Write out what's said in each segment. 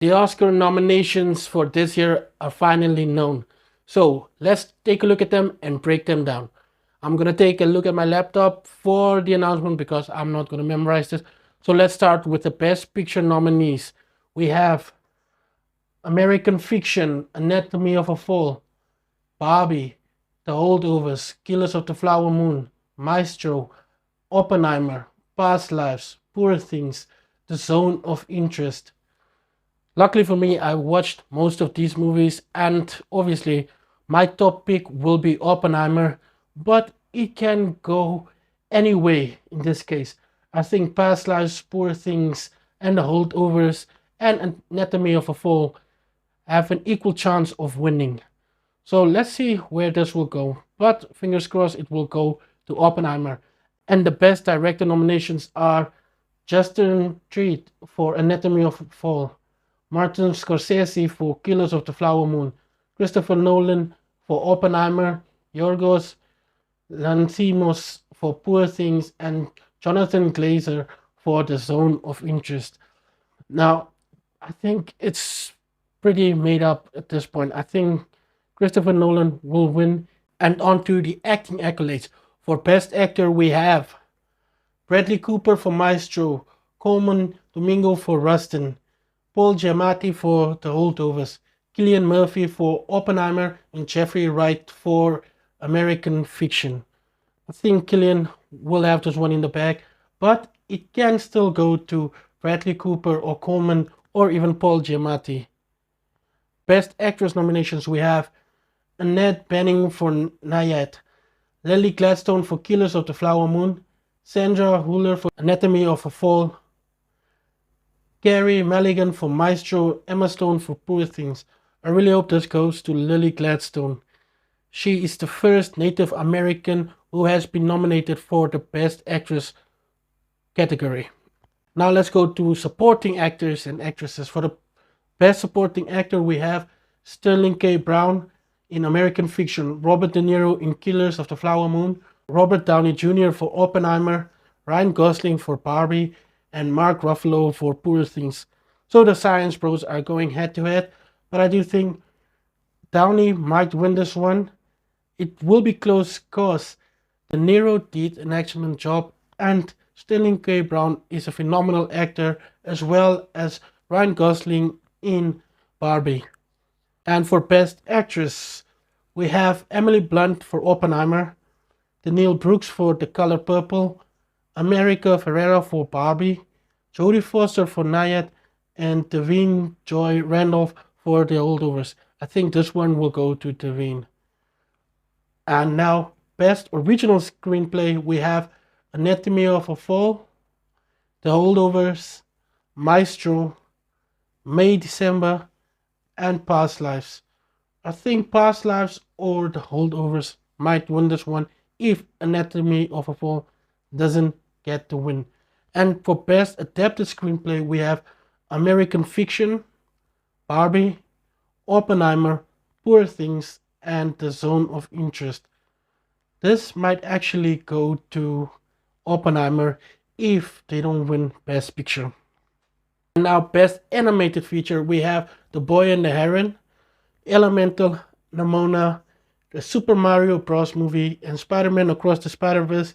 The Oscar nominations for this year are finally known. So let's take a look at them and break them down. I'm going to take a look at my laptop for the announcement because I'm not going to memorize this. So let's start with the Best Picture nominees. We have American Fiction, Anatomy of a Fall, Barbie, The Holdovers, Killers of the Flower Moon, Maestro, Oppenheimer, Past Lives, Poor Things, The Zone of Interest. Luckily for me, I watched most of these movies, and obviously my top pick will be Oppenheimer, but it can go any way in this case. I think Past Lives, Poor Things, and The Holdovers and Anatomy of a Fall have an equal chance of winning. So let's see where this will go. But fingers crossed it will go to Oppenheimer. And the best director nominations are Justin Treat for Anatomy of a Fall, Martin Scorsese for Killers of the Flower Moon, Christopher Nolan for Oppenheimer, Yorgos Lanthimos for Poor Things, and Jonathan Glazer for The Zone of Interest. Now, I think it's pretty made up at this point. I think Christopher Nolan will win. And on to the acting accolades. For Best Actor, we have Bradley Cooper for Maestro, Coleman Domingo for Rustin, Paul Giamatti for The Holdovers, Cillian Murphy for Oppenheimer, and Jeffrey Wright for American Fiction. I think Cillian will have this one in the bag, but it can still go to Bradley Cooper or Coleman or even Paul Giamatti. Best Actress nominations we have Annette Bening for Nayad, Lily Gladstone for Killers of the Flower Moon, Sandra Hüller for Anatomy of a Fall, Carey Mulligan for Maestro, Emma Stone for Poor Things. I really hope this goes to Lily Gladstone. She is the first Native American who has been nominated for the Best Actress category. Now let's go to supporting actors and actresses. For the Best Supporting Actor we have Sterling K. Brown in American Fiction, Robert De Niro in Killers of the Flower Moon, Robert Downey Jr. for Oppenheimer, Ryan Gosling for Barbie, and Mark Ruffalo for Poor Things. So the Science Bros are going head to head, but I do think Downey might win this one. It will be close because De Niro did an excellent job, and Sterling K. Brown is a phenomenal actor, as well as Ryan Gosling in Barbie. And for Best Actress, we have Emily Blunt for Oppenheimer, Danielle Brooks for The Color Purple, America Ferrera for Barbie, Jodie Foster for Nayad, and Devine Joy Randolph for The Holdovers. I think this one will go to Devine. And now, Best Original Screenplay, we have Anatomy of a Fall, The Holdovers, Maestro, May December, and Past Lives. I think Past Lives or The Holdovers might win this one if Anatomy of a Fall doesn't get the win. And for Best Adapted Screenplay, we have American Fiction, Barbie, Oppenheimer, Poor Things, and The Zone of Interest. This might actually go to Oppenheimer if they don't win Best Picture. And now Best Animated Feature, we have The Boy and the Heron, Elemental, Nimona, the Super Mario Bros. Movie, and Spider-Man Across the Spider-Verse.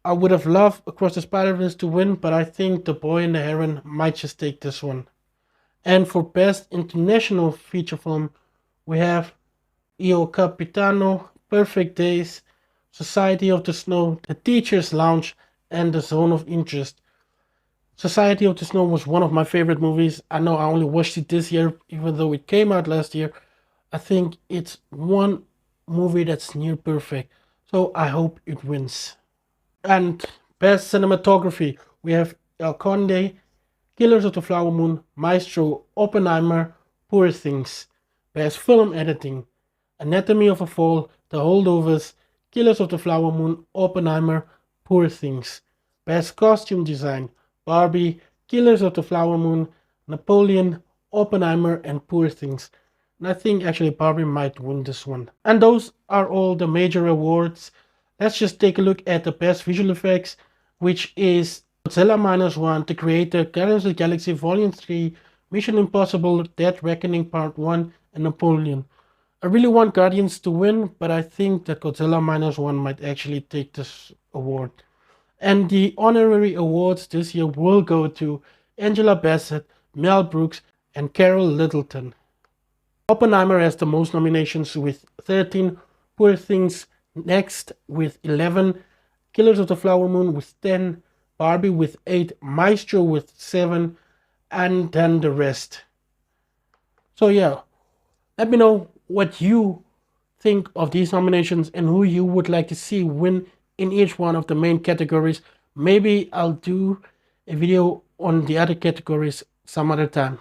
I would have loved Across the Spider-Verse to win, but I think The Boy and the Heron might just take this one. And for Best International Feature Film, we have Io Capitano, Perfect Days, Society of the Snow, The Teacher's Lounge, and The Zone of Interest. Society of the Snow was one of my favorite movies. I know I only watched it this year, even though it came out last year. I think it's one movie that's near perfect. So I hope it wins. And Best Cinematography, we have El Conde, Killers of the Flower Moon, Maestro, Oppenheimer, Poor Things. Best Film Editing, Anatomy of a Fall, The Holdovers, Killers of the Flower Moon, Oppenheimer, Poor Things. Best Costume Design, Barbie, Killers of the Flower Moon, Napoleon, Oppenheimer, and Poor Things. And I think actually Barbie might win this one. And those are all the major awards. Let's just take a look at the Best Visual Effects, which is Godzilla Minus One, The Creator, Guardians of the Galaxy Volume 3, Mission Impossible, Dead Reckoning Part 1, and Napoleon. I really want Guardians to win, but I think that Godzilla Minus One might actually take this award. And the honorary awards this year will go to Angela Bassett, Mel Brooks, and Carol Littleton. Oppenheimer has the most nominations with 13, Poor Things next with 11, Killers of the Flower Moon with 10, Barbie with 8, Maestro with 7, and then the rest. So yeah, let me know what you think of these nominations and who you would like to see win in each one of the main categories. Maybe I'll do a video on the other categories some other time.